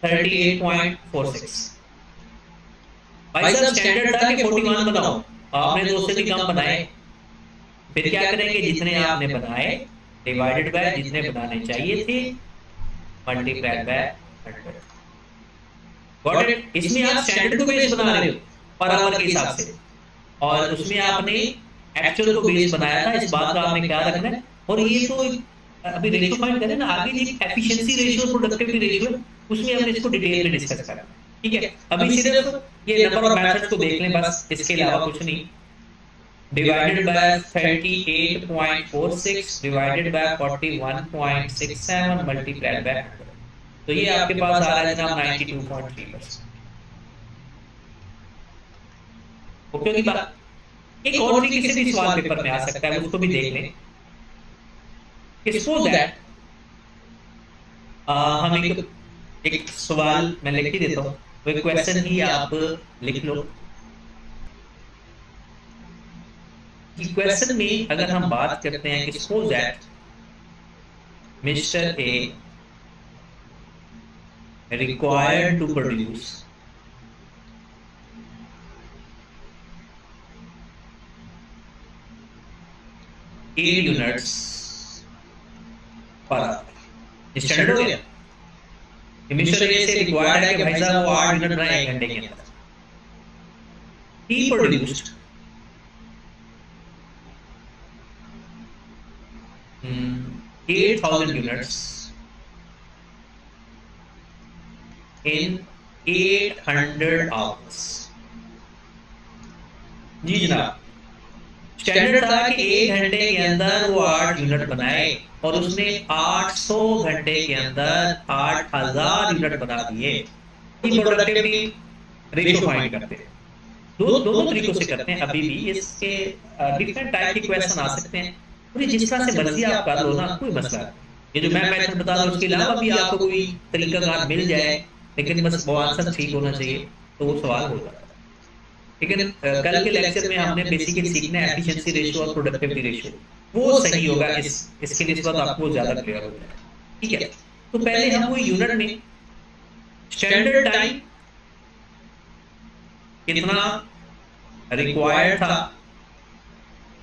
38.46। भाई साहब स्टैंडर्ड था कि 41 बनाओ, आपने तो उससे भी कम बनाए। फिर क्या करेंगे, जितने आपने बनाए डिवाइडेड बाय जितने बनाने चाहिए थे मल्टीप्लाइड बाय 100। Got it? इसमें आप स्टैंडर्ड को बेस बना रहे हो पर आवर के हिसाब से, और उसमें आपने एक्चुअल को बेस बनाया था। इस बात का आपने क्या रखना है। और ये तो अभी रेशियो फाइंड करें ना, आगे जी एफिशिएंसी रेशियो प्रोडक्टिविटी रेशियो, उसमें हमने इसको डिटेल में डिस्कस करा। ठीक है, अभी सिर्फ ये नंबर ऑफ मेथड्स को देख लें बस, इसके अलावा कुछ नहीं। Divided by 38.46 divided by 41.67 multiplied by 100, तो ये आपके पास आ रहा है जनाब 92.3%। ओके की बात। एक और तरीके से भी सवाल पेपर में आ सकता है, उसको भी देख लें। सपोज दैट हम एक सवाल मैं लिख ही देता हूँ, वो एक क्वेश्चन ही आप लिख लो। क्वेश्चन में अगर हम बात करते हैं कि suppose that mister A required to produce 8 units per hour. Standard हो गया। मिस्टर ए से रिक्वायर्ड है कि भाई साहब वो 8 यूनिट बनाए 1 घंटे के अंदर। ही प्रोड्यूस्ड 8000 यूनिट्स in 800 hours। जी जनाब, स्टैंडर्ड था कि 1 घंटे के अंदर वो 8 यूनिट बनाए, और उसने 800 घंटे के अंदर 8000 यूनिट बना दिए। प्रोडक्टिविटी रेशियो फाइंड करते हैं, दोनों तरीकों से करते हैं। अभी भी इसके डिफरेंट टाइप के क्वेश्चन आ सकते हैं, और जिस तरह से मर्जी आप कर लो ना, कोई मसला नहीं। ये जो मैं मेथड बता रहा हूँ, उसके अलावा भी आपको कोई तरीका कार मिल जाए लेकिन बस वो आंसर ठीक होना चाहिए तो वो सवाल हो जाता है। लेकिन कल के लेक्चर में हमने बेसिकली सीखना है एफिशिएंसी रेशियो और प्रोडक्टिविटी रेशियो, वो सही होगा इसके लिए, इस बात आपको ज्यादा क्लियर हो जाएगा। ठीक है, तो पहले हम वो यूनिट में स्टैंडर्ड टाइम कितना रिक्वायर्ड था,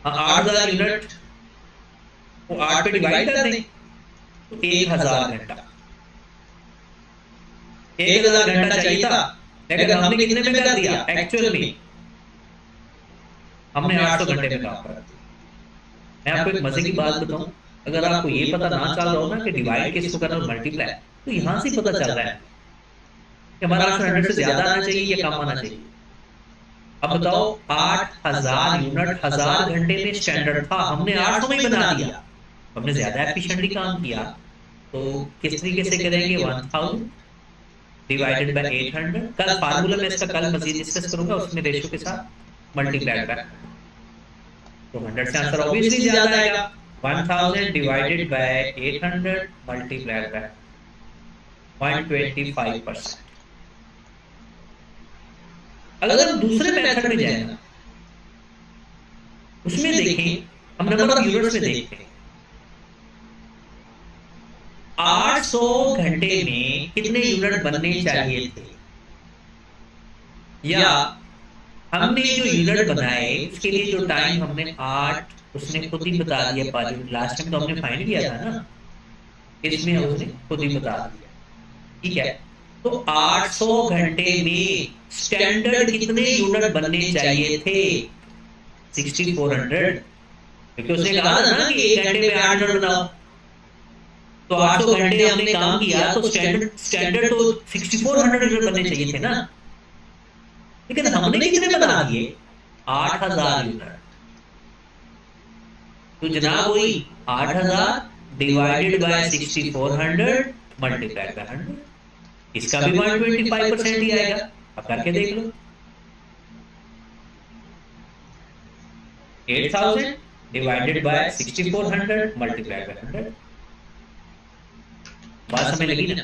8,000 यूनिट को 8 पे डिवाइड कर दें तो 1,000 घंटा, 1,000 घंटा चाहिए था, लेकिन हमने कितने में कर दिया, एक्चुअल में हमने 800 घंटे में काम कर दिया। मैं आपको एक मजे की बात बताऊं, अगर आपको ये पता ना चल रहा हो ना कि डिवाइड किसको करना और मल्टीप्लाई, तो यहां से पता चल रहा है कि हमारा आंसर 100 से ज्यादा आना चाहिए या कम आना चाहिए। अब बताओ, 8,000 यूनिट 1,000 घंटे में स्टैंडर्ड था, हमने 800 में ही बना दिया, हमने ज्यादा एफिशिएंटली काम किया। तो किस तरीके से करेंगे, 1000 डिवाइडेड बाय 800। कल फार्मूला में इसका कल मजीद डिस्कस करूंगा, उसमें रेशियो के साथ मल्टीप्लाई बाय, तो 100 से आंसर ऑब्वियसली ज्यादा आएगा। 1000 डिवाइडेड बाय 800 मल्टीप्लाई बाय 125%। अगर हम दूसरे मेथड में जाए ना, उसमें देखें, हम नंबर ऑफ यूनिट्स में देखते हैं 800 घंटे में कितने यूनिट बनने चाहिए थे, या हमने जो यूनिट बनाए उसके लिए जो टाइम हमने 8, उसने खुद ही बता दिया, लास्ट टाइम तो हमने फाइंड किया था ना, इसमें उसने खुद ही बता दिया। ठीक है, तो 800 घंटे में स्टैंडर्ड कितने यूनिट बनने चाहिए थे, 6400, क्योंकि उसने कहा था ना कि 1 घंटे में 8 यूनिट बनाओ, तो 800 घंटे हमने काम किया, तो स्टैंडर्ड तो 6400 यूनिट बनने चाहिए थे ना, लेकिन हमने कितने बना दिए, 8,000 यूनिट। तो जनाब वही 8,000 डिवाइडेड बाय 6400 मल्टीप्लाई बाय 100, इसका भी 125% ही आएगा। अब करके देख लो, 8,000 डिवाइडेड बाय 6400 मल्टीप्लाई बाय 100, बात समझ लगी ना।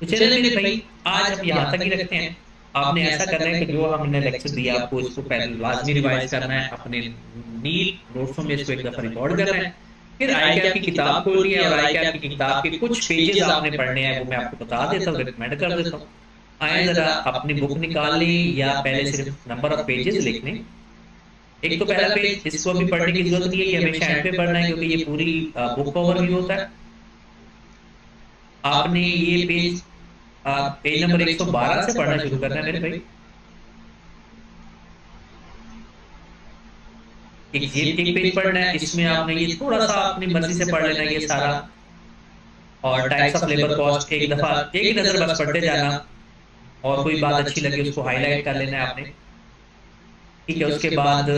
तो चलिए मेरे भाई, आज हम यहाँ तक ही रखते हैं। आपने ऐसा करना है कि जो हमने लेक्चर दिया आपको, इसको पहले लाजमी रिवाइज करना है, अपने नील नोट्सों में इसको एक दफा रिकॉर्ड करना है, फिर आई कैप की किताब खोलनी है और आई कैप की किताब के कुछ पेजेस आपने पढ़ने हैं, वो मैं आपको बता देता हूँ, रिकमेंड कर देता हूँ। आए जरा अपनी बुक निकाल लें या पहले सिर्फ नंबर ऑफ पेजेस लिख लें। एक तो पहला पेज, इसको अभी पढ़ने की जरूरत नहीं है, ये हमेशा एंड पे पढ़ना है क्योंकि ये पूरी बुक ओवरव्यू होता है। आपने ये पेज पेज नंबर 112 से पढ़ना शुरू करना है मेरे भाई। एक पेज पढ़ना है, इसमें आपने ये थोड़ा सा अपनी मर्जी से पढ़ लेना है ये सारा, और टाइप्स ऑफ लेबर कॉस्ट एक दफा एक नजर बस पढ़ते जाना, और कोई बात अच्छी लगी उसको हाईलाइट कर लेना है आपने। ठीक है, उसके बाद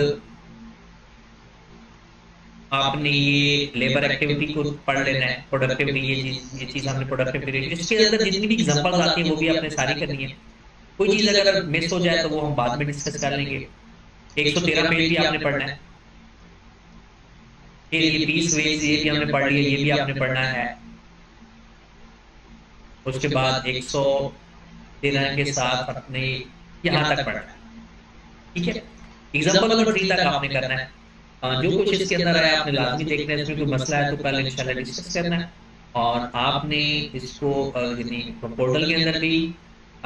आपने ये लेबर एक्टिविटी को पढ़ लेना है, प्रोडक्टिविटी, ये चीज हमने प्रोडक्टिविटी, इसके अंदर जितनी भी एग्जांपल्स आती है वो भी आपने सारी करनी है। कोई चीज अगर मिस हो जाए तो वो हम बाद में डिस्कस कर लेंगे। 113 पेज भी आपने पढ़ना है, फिर ये 20 वेज ये भी हमने पढ़ लिया, ये भी आपने पढ़ना है। उसके बाद 113 के साथ अपने यहाँ तक पढ़ना है। ठीक है, एग्जाम्पल नंबर 3 तक आपने करना है। जो कुछ इसके अंदर है आपने लाजमी देखना है, इसमें कोई मसला है तो कल इंशाल्लाह डिस्कस करना है। और आपने इसको यानी पोर्टल के अंदर भी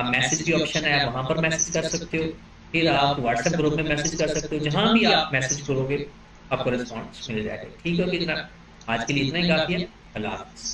मैसेज की ऑप्शन है, वहां पर मैसेज कर सकते हो, फिर आप व्हाट्सएप ग्रुप में मैसेज कर सकते हो, जहां भी आप मैसेज करोगे आपको रिस्पॉन्स मिल जाएगा। ठीक है, कितना आज के लिए इतना ही काफी है। अल्लाह हाफ़िज़।